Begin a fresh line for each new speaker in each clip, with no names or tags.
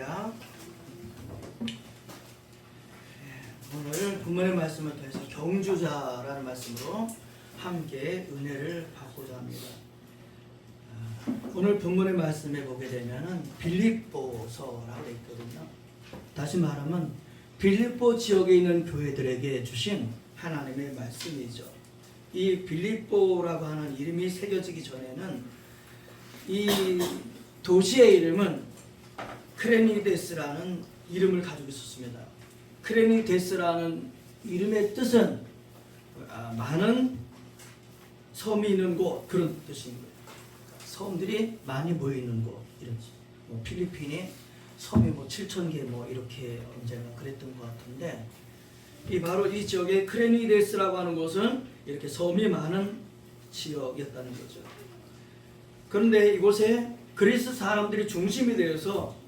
할렐루야. 오늘 본문의 말씀을 통해서 경주자라는 말씀으로 함께 은혜를 받고자 합니다. 오늘 본문의 말씀에 보게 되면은 빌립보서라고 되어 있거든요. 다시 말하면 빌립보 지역에 있는 교회들에게 주신 하나님의 말씀이죠. 이 빌립보라고 하는 이름이 새겨지기 전에는 이 도시의 이름은 크레니데스라는 이름을 가지고 있었습니다. 크레니데스라는 이름의 뜻은 많은 섬이 있는 곳, 그런 뜻인 거예요. 섬들이 많이 모여 있는 곳, 이런 필리핀이 섬이 7,000개 이렇게 언제나 그랬던 것 같은데, 바로 이 지역의 크레니데스라고 하는 곳은 이렇게 섬이 많은 지역이었다는 거죠. 그런데 이곳에 그리스 사람들이 중심이 되어서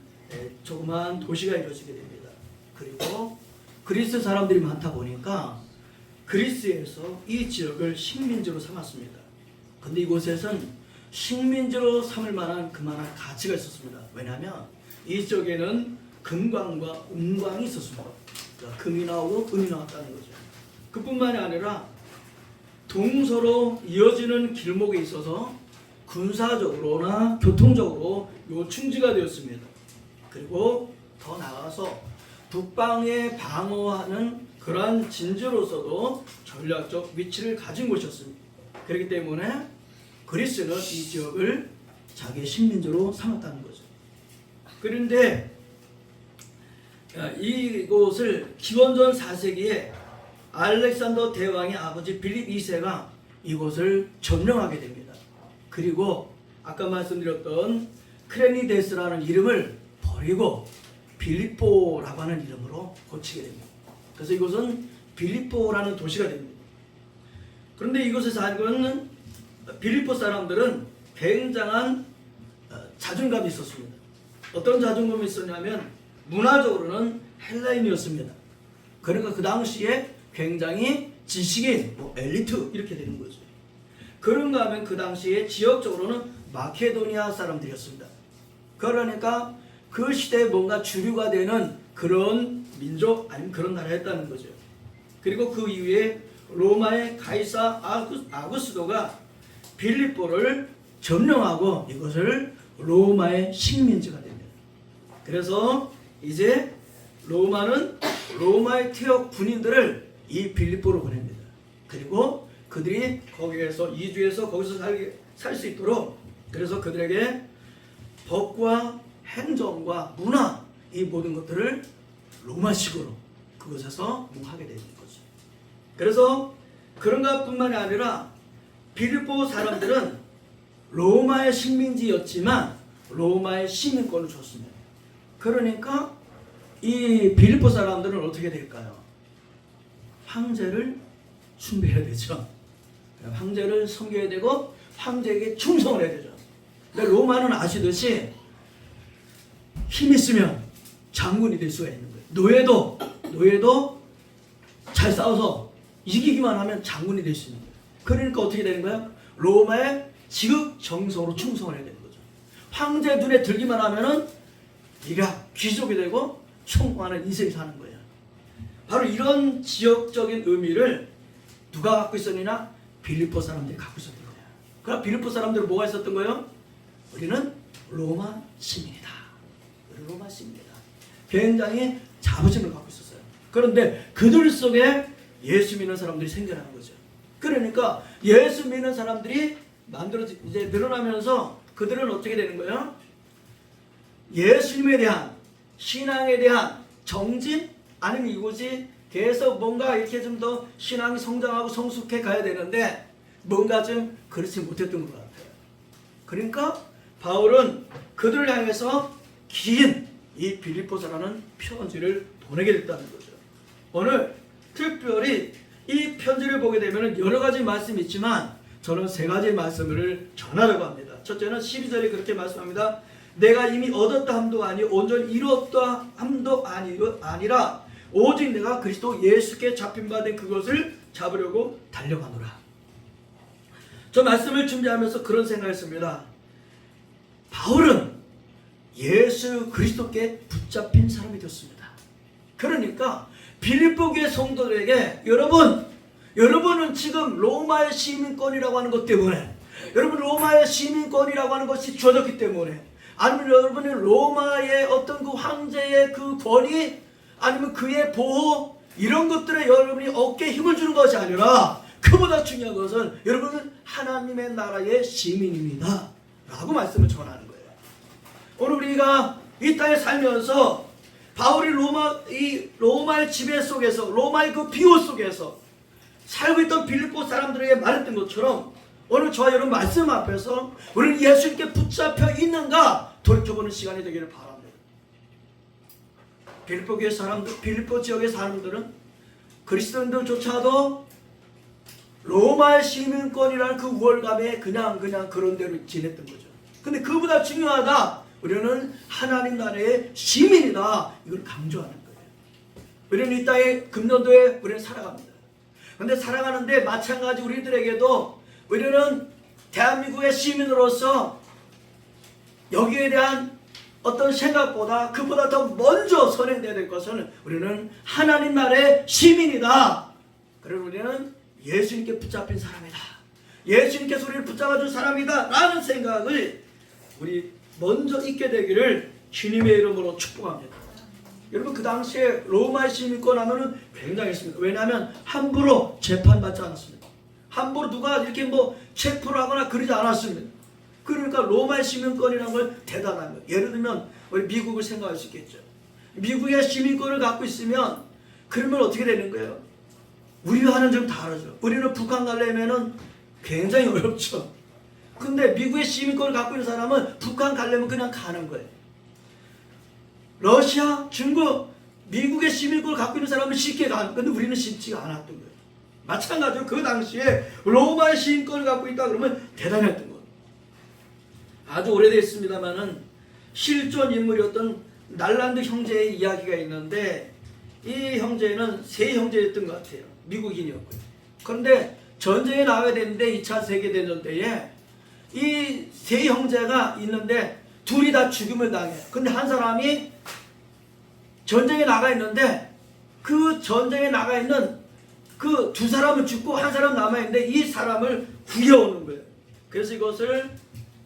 조그마한 도시가 이루어지게 됩니다. 그리고 그리스 사람들이 많다 보니까 그리스에서 이 지역을 식민지로 삼았습니다. 근데 이곳에선 식민지로 삼을 만한 그만한 가치가 있었습니다. 왜냐하면 이 지역에는 금광과 은광이 있었습니다. 그러니까 금이 나오고 은이 나왔다는 거죠. 그뿐만이 아니라 동서로 이어지는 길목에 있어서 군사적으로나 교통적으로 요충지가 되었습니다. 그리고 더 나아가서 북방에 방어하는 그러한 진지로서도 전략적 위치를 가진 곳이었습니다. 그렇기 때문에 그리스는 이 지역을 자기의 식민지로 삼았다는 거죠. 그런데 이곳을 기원전 4세기에 알렉산더 대왕의 아버지 빌립 2세가 이곳을 점령하게 됩니다. 그리고 아까 말씀드렸던 크레니데스라는 이름을 버리고 빌립보라고 하는 이름으로 고치게 됩니다. 그래서 이곳은 빌립보라는 도시가 됩니다. 그런데 이곳에 살고 있는 빌립보 사람들은 굉장한 자존감이 있었습니다. 어떤 자존감이 있었냐면 문화적으로는 헬라인이었습니다. 그러니까 그 당시에 굉장히 지식인, 엘리트 이렇게 되는 거죠. 그런가 하면 그 당시에 지역적으로는 마케도니아 사람들이었습니다. 그러니까 그 시대에 뭔가 주류가 되는 그런 민족 아니면 그런 나라였다는 거죠. 그리고 그 이후에 로마의 가이사 아구스도가 빌립보를 점령하고 이것을 로마의 식민지가 됩니다. 그래서 이제 로마는 로마의 퇴역 군인들을 이 빌립보로 보냅니다. 그리고 그들이 거기에서 이주해서 거기서 살 수 있도록, 그래서 그들에게 법과 행정과 문화, 이 모든 것들을 로마식으로 그곳에서 하게 되는 거죠. 그래서 그런가 뿐만이 아니라 빌립보 사람들은 로마의 식민지였지만 로마의 시민권을 줬습니다. 그러니까 이 빌립보 사람들은 어떻게 될까요? 황제를 숭배해야 되죠. 황제를 섬겨야 되고 황제에게 충성을 해야 되죠. 근데 로마는 아시듯이 힘 있으면 장군이 될 수가 있는 거예요. 노예도 잘 싸워서 이기기만 하면 장군이 될 수 있는 거예요. 그러니까 어떻게 되는 거예요? 로마의 지극 정성으로 충성을 해야 되는 거죠. 황제 눈에 들기만 하면은 네가 귀족이 되고 성공하는 인생이 사는 거예요. 바로 이런 지역적인 의미를 누가 갖고 있었느냐? 빌립보 사람들이 갖고 있었던 거예요. 그럼 빌립보 사람들은 뭐가 있었던 거예요? 우리는 로마 시민이다. 로마 시민이다. 굉장히 자부심을 갖고 있었어요. 그런데 그들 속에 예수 믿는 사람들이 생겨나는 거죠. 그러니까 예수 믿는 사람들이 이제 늘어나면서 그들은 어떻게 되는 거예요? 예수님에 대한 신앙에 대한 정진, 아니면 이곳이 계속 뭔가 이렇게 좀 더 신앙이 성장하고 성숙해 가야 되는데 뭔가 좀 그렇지 못했던 것 같아요. 그러니까 바울은 그들을 향해서 긴 이 빌립보서라는 편지를 보내게 됐다는 거죠. 오늘 특별히 이 편지를 보게 되면 여러 가지 말씀이 있지만 저는 세 가지 말씀을 전하려고 합니다. 첫째는 12절에 그렇게 말씀합니다. 내가 이미 얻었다 함도 아니 온전히 이루었다 함도 아니라 오직 내가 그리스도 예수께 잡힌 바 된 그것을 잡으려고 달려가노라. 저 말씀을 준비하면서 그런 생각을 했습니다. 바울은 예수 그리스도께 붙잡힌 사람이 되었습니다. 그러니까 빌립보 교회 성도들에게 여러분은 지금 로마의 시민권이라고 하는 것 때문에, 여러분 로마의 시민권이라고 하는 것이 주어졌기 때문에, 아니면 여러분이 로마의 어떤 그 황제의 그 권위, 아니면 그의 보호, 이런 것들에 여러분이 어깨에 힘을 주는 것이 아니라 그보다 중요한 것은 여러분은 하나님의 나라의 시민입니다 라고 말씀을 전하는 거예요. 오늘 우리가 이 땅에 살면서 바울이 로마의 지배 속에서, 로마의 그 비호 속에서 살고 있던 빌립보 사람들에게 말했던 것처럼, 오늘 저와 여러분 말씀 앞에서 우리는 예수님께 붙잡혀 있는가 돌이켜보는 시간이 되기를 바랍니다. 빌립보 교회 사람들, 빌립보 지역의 사람들은 그리스도인들조차도 로마의 시민권이라는 그 우월감에 그냥 그런 대로 지냈던 거죠. 근데 그보다 중요하다, 우리는 하나님 나라의 시민이다, 이걸 강조하는 거예요. 우리는 이 땅에 금년도에 우리는 살아갑니다. 근데 살아가는데 마찬가지 우리들에게도 우리는 대한민국의 시민으로서 여기에 대한 어떤 생각보다, 그보다 더 먼저 선행되어야 될 것은 우리는 하나님 나라의 시민이다. 그리고 우리는 예수님께 붙잡힌 사람이다, 예수님께서 우리를 붙잡아준 사람이다 라는 생각을 우리 먼저 잊게 되기를 주님의 이름으로 축복합니다. 여러분, 그 당시에 로마의 시민권 하면은 굉장했습니다. 왜냐하면 함부로 재판받지 않았습니다. 함부로 누가 이렇게 체포를 하거나 그러지 않았습니다. 그러니까 로마의 시민권이라는 걸 대단한 거예요. 예를 들면 우리 미국을 생각할 수 있겠죠. 미국의 시민권을 갖고 있으면 그러면 어떻게 되는 거예요? 우리와는 좀 다르죠. 우리는 북한 가려면은 굉장히 어렵죠. 근데 미국의 시민권을 갖고 있는 사람은 북한 가려면 그냥 가는 거예요. 러시아, 중국, 미국의 시민권을 갖고 있는 사람은 쉽게 가는, 근데 우리는 쉽지가 않았던 거예요. 마찬가지로 그 당시에 로마의 시민권을 갖고 있다 그러면 대단했던 거예요. 아주 오래됐습니다만은 실존 인물이었던 날란드 형제의 이야기가 있는데, 이 형제는 세 형제였던 것 같아요. 미국인이었고요. 그런데 전쟁에 나가야 되는데 2차 세계대전 때에 이 세 형제가 있는데 둘이 다 죽임을 당해요. 근데 한 사람이 전쟁에 나가 있는데 그 전쟁에 나가 있는 그 두 사람은 죽고 한 사람 남아있는데 이 사람을 구해오는 거예요. 그래서 이것을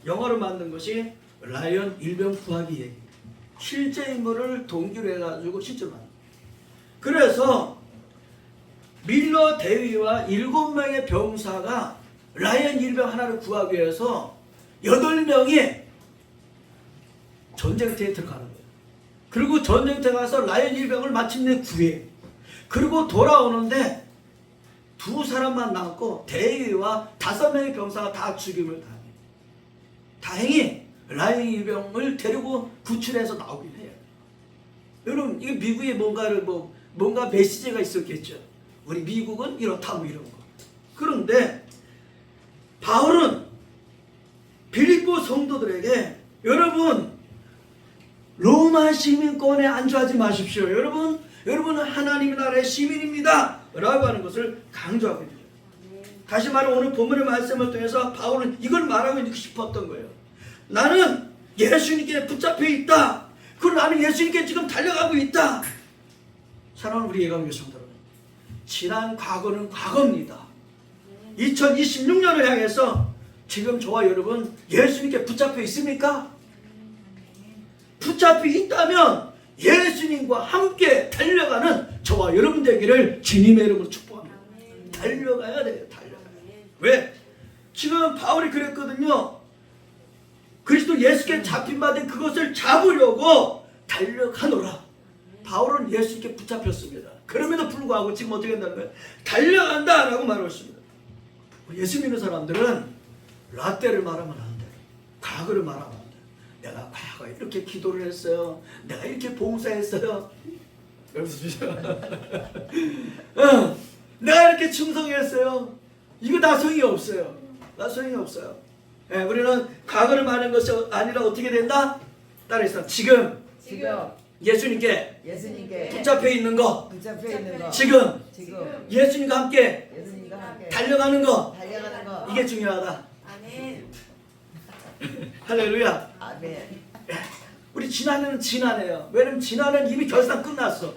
영화로 만든 것이 라이언 일병 구하기 얘기. 실제 인물을 동기로 해가지고 실제로 만든. 그래서 밀러 대위와 7명의 병사가 라이언 일병 하나를 구하기 위해서 8명이 전쟁터에 들어가는 거예요. 그리고 전쟁터에 가서 라이언 일병을 마침내 구해. 그리고 돌아오는데 두 사람만 남고 대위와 5명의 병사가 다 죽임을 당해요. 다행히 라이언 일병을 데리고 구출해서 나오긴 해요. 여러분, 이게 미국에 뭔가 메시지가 있었겠죠. 우리 미국은 이렇다 이런 거. 그런데 바울은 빌립보 성도들에게, 여러분 로마 시민권에 안주하지 마십시오. 여러분은 하나님의 나라의 시민입니다 라고 하는 것을 강조하고 있는 거예요. 다시 말해 오늘 본문의 말씀을 통해서 바울은 이걸 말하고 싶었던 거예요. 나는 예수님께 붙잡혀 있다. 그리고 나는 예수님께 지금 달려가고 있다. 사랑하는 우리 예감교 성도 여러분, 지난 과거는 과거입니다. 2026년을 향해서 지금 저와 여러분 예수님께 붙잡혀 있습니까? 붙잡혀 있다면 예수님과 함께 달려가는 저와 여러분 되기를 주님의 이름으로 축복합니다. 달려가야 돼요. 왜? 지금 바울이 그랬거든요. 그리스도 예수께 잡힌 바 된 그것을 잡으려고 달려가노라. 바울은 예수께 붙잡혔습니다. 그럼에도 불구하고 지금 어떻게 한다는 거예요? 달려간다라고 말하고 있습니다. 예수 믿는 사람들은 라떼를 말하면 안 돼요. 과거를 말하면 안 돼요. 내가 과거에 이렇게 기도를 했어요. 내가 이렇게 봉사했어요. 내가 이렇게 충성했어요. 이거 다 소용이 없어요. 다 소용이 없어요. 네, 우리는 과거를 말하는 것이 아니라 어떻게 된다? 따라해서 지금 예수님께 붙잡혀 있는 거, 지금 예수님과 함께 달려가는 거, 이게 중요하다.
아멘.
할렐루야.
아멘.
우리 지난해는 지난해요. 왜냐면 지난해는 이미 결산 끝났어.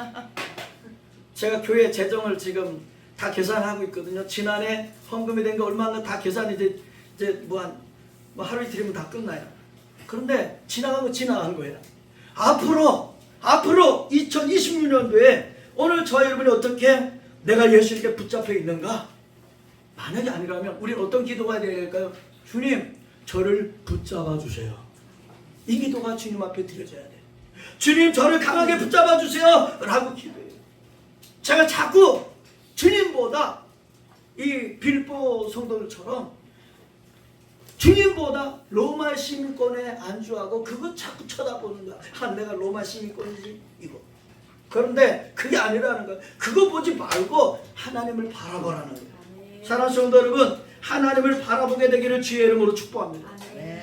제가 교회 재정을 지금 다 계산하고 있거든요. 지난해 헌금이 된 거 얼마나 다 계산이 이제 뭐 하루 이틀이면 다 끝나요. 그런데 지나간 거 지나간 거예요. 앞으로 2026년도에 오늘 저와 여러분이 어떻게 내가 예수님께 붙잡혀 있는가? 만약에 아니라면 우리는 어떤 기도가 해야 될까요? 주님, 저를 붙잡아 주세요. 이 기도가 주님 앞에 드려져야 돼. 주님, 저를 강하게 붙잡아 주세요 라고 기도해요. 제가 자꾸 주님보다 이 빌보 성도들처럼 주님보다 로마 시민권에 안주하고 그거 자꾸 쳐다보는 거야. 내가 로마 시민권이지 이거. 그런데 그게 아니라는 거야. 그거 보지 말고 하나님을 바라보라는 거예요. 사랑하는 성도 여러분, 하나님을 바라보게 되기를 주의 이름으로 축복합니다.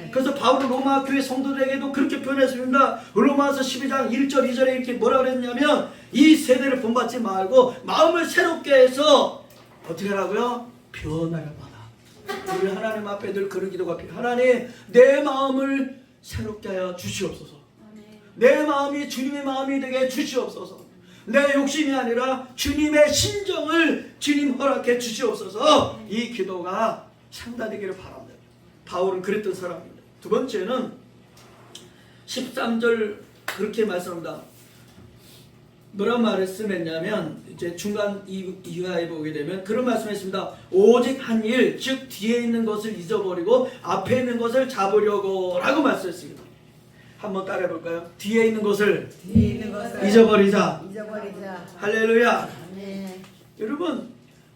그래서 바울은 로마 교회 성도들에게도 그렇게 표현했습니다. 로마서 12장 1절 2절에 이렇게 뭐라 그랬냐면 이 세대를 본받지 말고 마음을 새롭게 해서 어떻게 하라고요? 변화를 받아. 우리 하나님 앞에 늘 그런 기도가 필요해요. 하나님, 내 마음을 새롭게 하여 주시옵소서. 내 마음이 주님의 마음이 되게 주시옵소서. 내 욕심이 아니라 주님의 심정을 주님 허락해 주시옵소서. 이 기도가 상달되기를 바랍니다. 바울은 그랬던 사람입니다. 두 번째는 13절 그렇게 말씀합니다. 뭐라고 말씀했냐면 이제 중간 이하에 보게 되면 그런 말씀했습니다. 오직 한 일, 즉 뒤에 있는 것을 잊어버리고 앞에 있는 것을 잡으려고 라고 말씀했습니다. 한번 따라해 볼까요? 뒤에 있는 것을 잊어버리자. 할렐루야.
네.
여러분,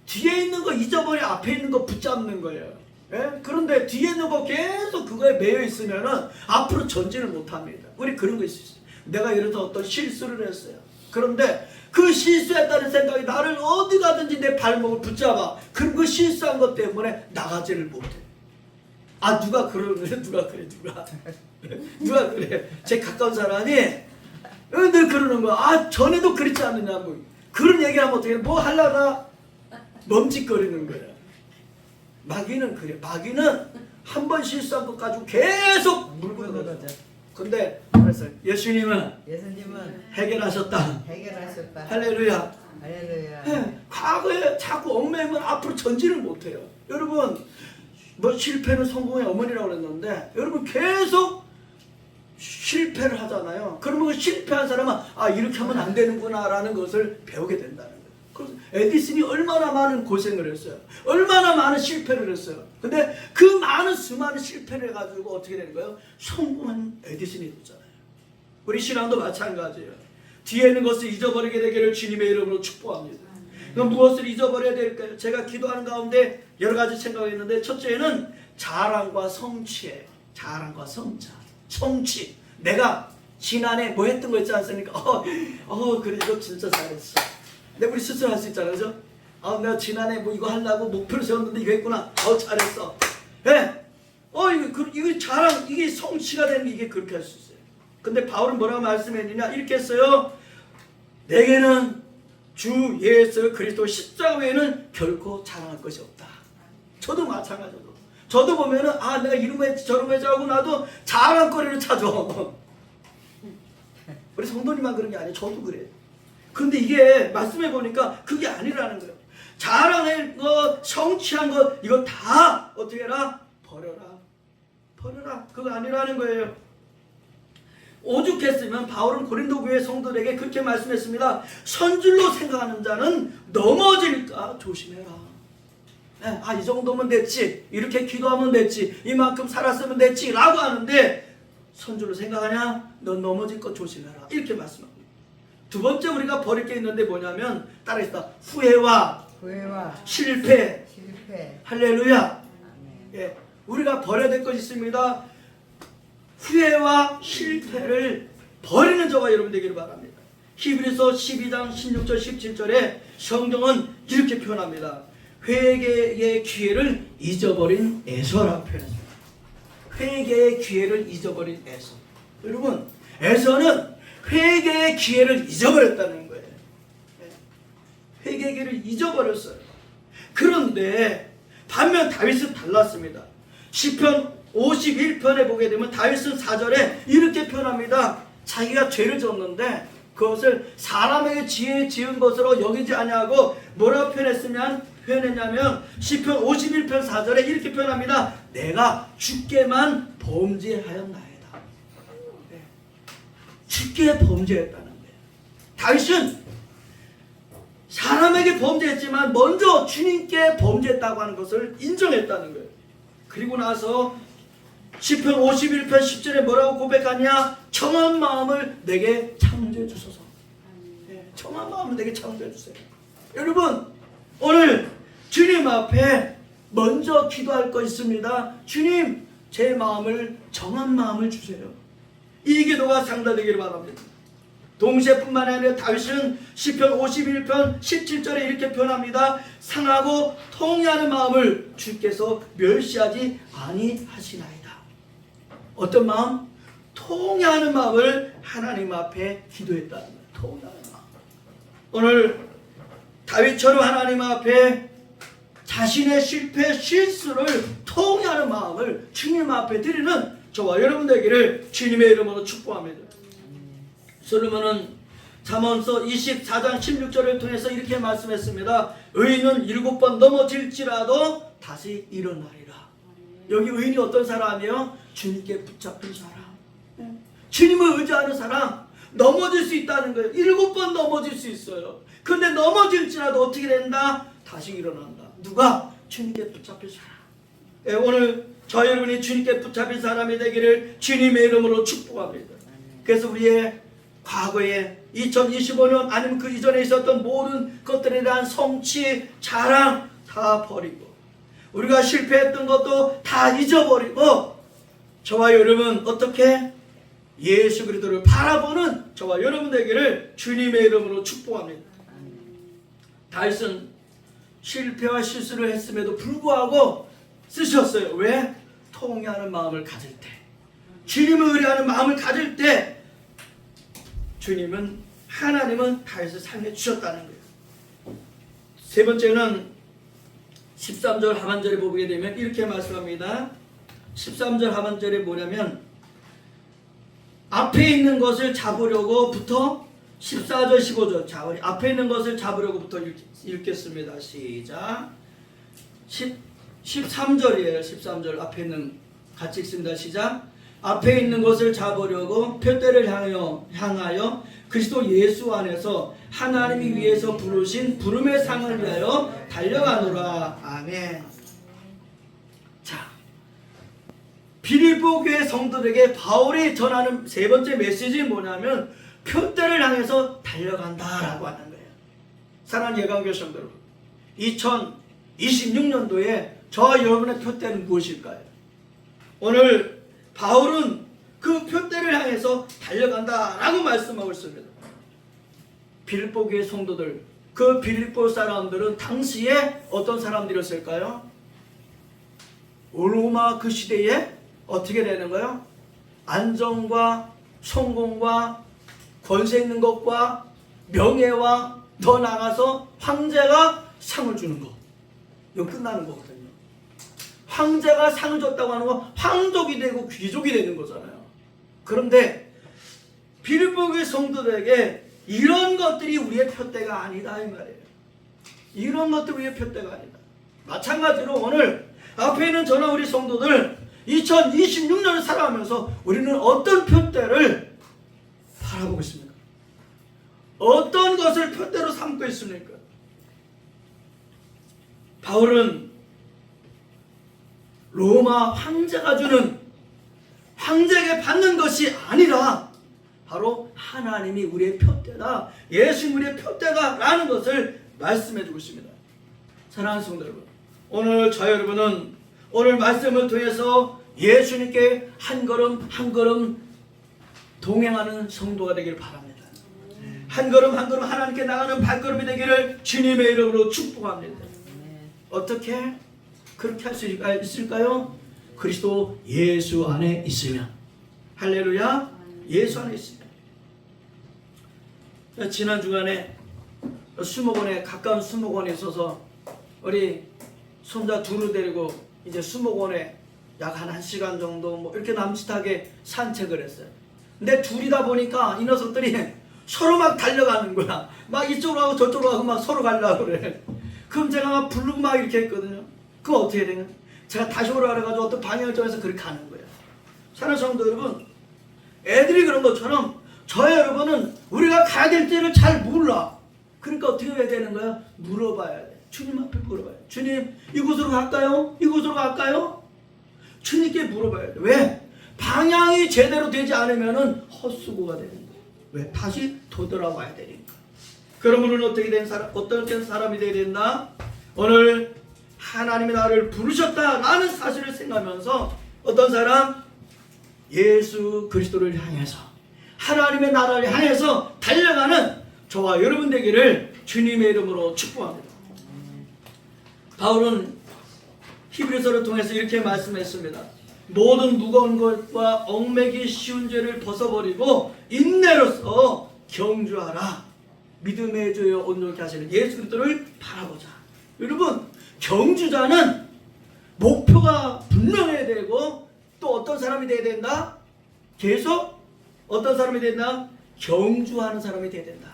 뒤에 있는 거 잊어버려 앞에 있는 거 붙잡는 거예요. 예? 그런데 뒤에 있는 거 계속 그거에 매여 있으면은 앞으로 전진을 못 합니다. 우리 그런 거 있어요. 내가 예를 들어 어떤 실수를 했어요. 그런데 그 실수했다는 생각이 나를 어디 가든지 내 발목을 붙잡아. 그럼 그 실수한 것 때문에 나가지를 못해. 누가 그러는데 누가 그래. 누가 그래. 제 가까운 사람이 늘 그러는 거야. 전에도 그랬지 않느냐고. 그런 얘기하면 어떻게 뭐 하려나 멈칫거리는 거야. 마귀는 그래. 마귀는 한 번 실수한 것 가지고 계속 물고 늘어져. 근데 그래서 예수님은 해결하셨다. 할렐루야. 과거에 자꾸 얽매이면 앞으로 전진을 못해요. 여러분, 뭐 실패는 성공의 어머니라고 그랬는데 여러분 계속 실패를 하잖아요. 그러면 그 실패한 사람은 이렇게 하면 안 되는구나 라는 것을 배우게 된다는 거예요. 그래서 에디슨이 얼마나 많은 고생을 했어요. 얼마나 많은 실패를 했어요. 근데 그 많은 수많은 실패를 해가지고 어떻게 되는 거예요? 성공한 에디슨이 됐잖아요. 우리 신앙도 마찬가지예요. 뒤에 있는 것을 잊어버리게 되기를 주님의 이름으로 축복합니다. 그럼 무엇을 잊어버려야 될까요? 제가 기도하는 가운데 여러 가지 생각했는데 첫째는 자랑과 성취예요. 자랑과 성취. 내가 지난해 뭐 했던 거 있지 않습니까? 그래 이거 진짜 잘했어. 근데 우리 스스로 할 수 있잖아요, 그죠? 내가 지난해 뭐 이거 하려고 목표를 세웠는데 이거 했구나. 잘했어. 예? 이거 자랑, 이게 성취가 되는 게 이게 그렇게 할 수 있어요. 근데 바울은 뭐라고 말씀했느냐? 이렇게 했어요. 내게는 주 예수 그리스도 십자가 외에는 결코 자랑할 것이 없다. 저도 마찬가지로. 저도 보면은 내가 이런 거 했지 저런 거 했지 하고 나도 자랑거리를 찾아. 우리 성도님만 그런 게 아니에요. 저도 그래요. 근데 이게 말씀해 보니까 그게 아니라는 거예요. 자랑한 것, 성취한 것 이거 다 어떻게 해라? 버려라. 그거 아니라는 거예요. 오죽했으면 바울은 고린도 교회 성도들에게 그렇게 말씀했습니다. 선줄로 생각하는 자는 넘어질까 조심해라. 이 정도면 됐지. 이렇게 기도하면 됐지. 이만큼 살았으면 됐지. 라고 하는데 선줄로 생각하냐? 넌 넘어질 것 조심해라. 이렇게 말씀합니다. 두 번째 우리가 버릴 게 있는데 뭐냐면 따라했다. 후회와 실패. 할렐루야. 예, 우리가 버려야 될 것이 있습니다. 후회와 실패를 버리는 저와 여러분 되기를 바랍니다. 히브리서 12장 16절 17절에 성경은 이렇게 표현합니다. 회개의 기회를 잊어버린 에서라고 표현했습니다. 회개의 기회를 잊어버린 에서. 여러분, 에서는 회개의 기회를 잊어버렸다는 거예요. 회개의 기회를 잊어버렸어요. 그런데 반면 다윗은 달랐습니다. 시편 51편에 보게 되면 다윗은 4절에 이렇게 표현합니다. 자기가 죄를 졌는데 그것을 사람에게 지은 것으로 여기지 아니하고 뭐라고 표현했냐면 시편 51편 4절에 이렇게 표현합니다. 내가 주께만 범죄하였나이다. 네. 주께 범죄했다는 거예요. 다윗은 사람에게 범죄했지만 먼저 주님께 범죄했다고 하는 것을 인정했다는 거예요. 그리고 나서 시편 51편 10절에 뭐라고 고백하냐? 청한 마음을 내게 창조해 주소서. 네, 청한 마음을 내게 창조해 주세요. 여러분, 오늘 주님 앞에 먼저 기도할 거 있습니다. 주님, 제 마음을 정한 마음을 주세요. 이 기도가 상달되기를 바랍니다. 동시에 뿐만 아니라 다윗은 시편 51편 17절에 이렇게 표현합니다. 상하고 통회하는 마음을 주께서 멸시하지 아니하시나이다. 어떤 마음? 통회하는 마음을 하나님 앞에 기도했다는 거예요. 통회하는 마음. 오늘 다윗처럼 하나님 앞에 자신의 실패, 실수를 통회하는 마음을 주님 앞에 드리는 저와 여러분 되기를 주님의 이름으로 축복합니다. 솔로몬은 잠언서 24장 16절을 통해서 이렇게 말씀했습니다. 의인은 7번 넘어질지라도 다시 일어나리라. 여기 의인이 어떤 사람이요? 주님께 붙잡힌 사람, 주님을 의지하는 사람. 넘어질 수 있다는 거예요. 7번 넘어질 수 있어요. 그런데 넘어질지라도 어떻게 된다? 다시 일어난다. 누가? 주님께 붙잡힌 사람. 오늘 저 여러분이 주님께 붙잡힌 사람이 되기를 주님의 이름으로 축복합니다. 그래서 우리의 과거에 2025년 아니면 그 이전에 있었던 모든 것들에 대한 성취, 자랑 다 버리고 우리가 실패했던 것도 다 잊어버리고 저와 여러분 어떻게 예수 그리스도를 바라보는 저와 여러분 되기를 주님의 이름으로 축복합니다. 다윗은 실패와 실수를 했음에도 불구하고 쓰셨어요. 왜? 통회하는 마음을 가질 때, 주님을 의뢰하는 마음을 가질 때 하나님은 다윗을 살려주셨다는 거예요. 세 번째는 13절 하반절에 보게 되면 이렇게 말씀합니다. 13절 하반절에 뭐냐면 앞에 있는 것을 잡으려고부터 14절 15절 자 우리 앞에 있는 것을 잡으려고부터 읽겠습니다. 시작. 13절이에요. 13절 앞에 있는 같이 읽습니다. 시작. 앞에 있는 것을 잡으려고 표대를 향하여 그리스도 예수 안에서 하나님이 위에서 부르신 부름의 상을 위하여 달려가노라. 아멘. 자, 빌립보 교회 성도들에게 바울이 전하는 세 번째 메시지는 뭐냐면 표대를 향해서 달려간다라고 하는 거예요. 사랑하는 예강교회 성도 여러분, 2026년도에 저와 여러분의 표대는 무엇일까요? 오늘 바울은 그 표대를 향해서 달려간다라고 말씀하고 있습니다. 빌립보 교회 성도들, 그 빌립보 사람들은 당시에 어떤 사람들이었을까요? 로마 그 시대에 어떻게 되는 거예요? 안정과 성공과 권세 있는 것과 명예와 더 나아가서 황제가 상을 주는 거, 이거 끝나는 거거든요. 황제가 상을 줬다고 하는 건 황족이 되고 귀족이 되는 거잖아요. 그런데 빌립보 교회 성도들에게 이런 것들이 우리의 표대가 아니다 이 말이에요. 이런 것들이 우리의 표대가 아니다. 마찬가지로 오늘 앞에 있는 저나 우리 성도들 2026년을 살아가면서 우리는 어떤 표대를 바라보고 있습니까? 어떤 것을 표대로 삼고 있습니까? 바울은 로마 황제가 주는 황제에게 받는 것이 아니라 바로 하나님이 우리의 표대다, 예수님 우리의 표대다 라는 것을 말씀해 주고 있습니다. 사랑하는 성도 여러분, 오늘 저 여러분은 오늘 말씀을 통해서 예수님께 한 걸음 한 걸음 동행하는 성도가 되기를 바랍니다. 한 걸음 한 걸음 하나님께 나가는 발걸음이 되기를 주님의 이름으로 축복합니다. 어떻게 그렇게 할 수 있을까요? 그리스도 예수 안에 있으면. 할렐루야. 예수 안에 있으면. 지난 주간에 수목원에 가까운 수목원에 있어서 우리 손자 둘을 데리고 이제 수목원에 약 한 1시간 정도 뭐 이렇게 남짓하게 산책을 했어요. 근데 둘이다 보니까 이 녀석들이 서로 막 달려가는 거야. 막 이쪽으로 하고 저쪽으로 하고 막 서로 가려고 그래. 그럼 제가 막 부르고 막 이렇게 했거든요. 그럼 어떻게 되냐? 제가 다시 오라 그래가지고 어떤 방향을 정해서 그렇게 가는 거예요. 사랑하는 성도 여러분, 애들이 그런 것처럼 저 여러분은 우리가 가야 될 때를 잘 몰라. 그러니까 어떻게 해야 되는 거야? 물어봐야 돼. 주님 앞에 물어봐야 돼. 주님, 이곳으로 갈까요? 이곳으로 갈까요? 주님께 물어봐야 돼. 왜? 방향이 제대로 되지 않으면은 헛수고가 되는 거야. 왜? 다시 되돌아와야 되니까. 그러면 어떻게 된 사람, 어떤 사람이 되어야 된다? 오늘 하나님이 나를 부르셨다라는 사실을 생각하면서 어떤 사람? 예수 그리스도를 향해서 하나님의 나라를 향해서 달려가는 저와 여러분 되기를 주님의 이름으로 축복합니다. 바울은 히브리서를 통해서 이렇게 말씀했습니다. 모든 무거운 것과 얽매기 쉬운 죄를 벗어버리고 인내로서 경주하라. 믿음의 주여 온전케 하시는 예수 그리스도를 바라보자. 여러분, 경주자는 목표가 분명해야 되고 또 어떤 사람이 되어야 된다? 계속 어떤 사람이 된다? 경주하는 사람이 되어야 된다.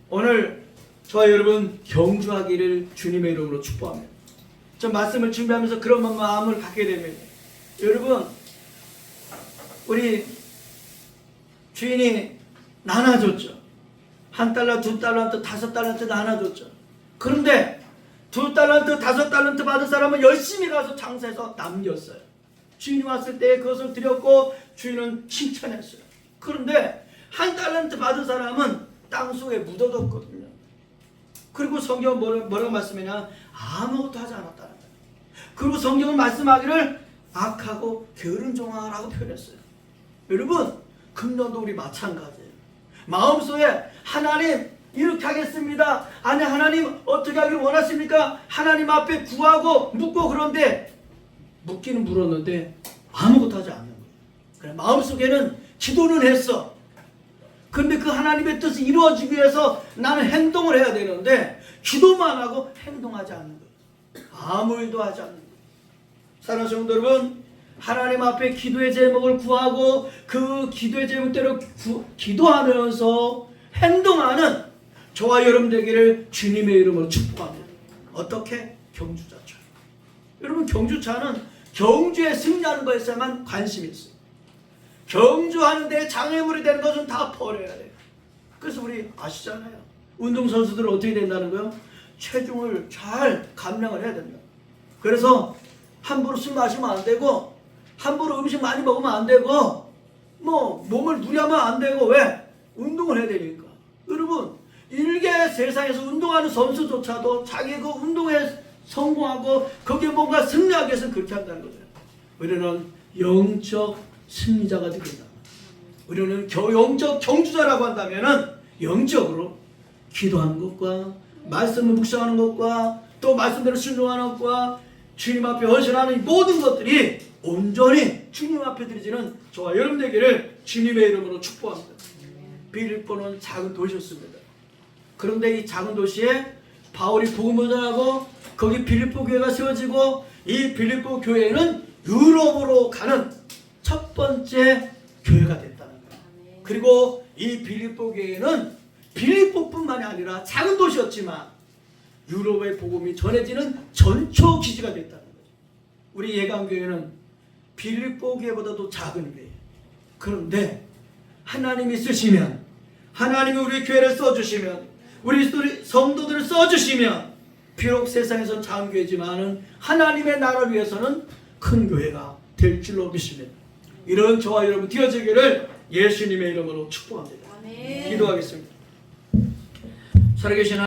오늘 저와 여러분 경주하기를 주님의 이름으로 축복합니다. 저 말씀을 준비하면서 그런 마음을 갖게 됩니다. 여러분, 우리 주인이 나눠줬죠. 1달러, 2달러한테, 5달러한테 나눠줬죠. 그런데 2달러한테, 5달러한테 받은 사람은 열심히 가서 장사해서 남겼어요. 주인이 왔을 때 그것을 드렸고 주인은 칭찬했어요. 그런데 1달러한테 받은 사람은 땅속에 묻어뒀거든요. 그리고 성경은 뭐라고 말씀하냐? 아무것도 하지 않았다는 거예요. 그리고 성경은 말씀하기를 악하고 게으른 종아라고 표현했어요. 여러분, 금년도 우리 마찬가지예요. 마음속에 하나님 이렇게 하겠습니다. 아니, 하나님 어떻게 하기를 원하십니까? 하나님 앞에 구하고 묻고, 그런데 묻기는 물었는데 아무것도 하지 않는 거예요. 그래, 마음속에는 기도는 했어. 그런데 그 하나님의 뜻이 이루어지기 위해서 나는 행동을 해야 되는데 기도만 하고 행동하지 않는 거예요. 아무 일도 하지 않는 거예요. 사랑하는 성도 여러분, 하나님 앞에 기도의 제목을 구하고 그 기도의 제목대로 기도하면서 행동하는 저와 여러분 되기를 주님의 이름으로 축복합니다. 어떻게? 경주자처럼. 여러분, 경주차는 경주에 승리하는 것에서만 관심이 있어요. 경주하는데 장애물이 되는 것은 다 버려야 돼요. 그래서 우리 아시잖아요. 운동선수들은 어떻게 된다는 거예요? 체중을 잘 감량을 해야 됩니다. 그래서 함부로 술 마시면 안 되고, 함부로 음식 많이 먹으면 안 되고, 몸을 무리하면 안 되고. 왜? 운동을 해야 되니까. 여러분, 일개 세상에서 운동하는 선수조차도 자기 그 운동에 성공하고 거기에 뭔가 승리하기 위해서 그렇게 한다는 거죠. 우리는 영적 승리자가 되겠다. 우리는 영적 경주자라고 한다면은 영적으로 기도하는 것과 말씀을 묵상하는 것과 또 말씀대로 순종하는 것과 주님 앞에 헌신하는 모든 것들이 온전히 주님 앞에 드리지는 저와 여러분 되기를 주님의 이름으로 축복합니다. 빌립보는 작은 도시였습니다. 그런데 이 작은 도시에 바울이 복음을 전하고 거기 빌립보 교회가 세워지고 이 빌립보 교회는 유럽으로 가는 첫 번째 교회가 됐다는 거예요. 그리고 이 빌립보 교회는 빌립보뿐만이 아니라 작은 도시였지만 유럽의 복음이 전해지는 전초 기지가 됐다는 거죠. 우리 예강교회는 빌립보 교회보다도 작은 교회예요. 그런데 하나님이 쓰시면, 하나님이 우리 교회를 써주시면, 우리 성도들을 써주시면, 비록 세상에서 작은 교회지만은 하나님의 나라를 위해서는 큰 교회가 될 줄로 믿습니다. 이런 저와 여러분 되어지기를 예수님의 이름으로 축복합니다.
아멘.
기도하겠습니다. 살아계신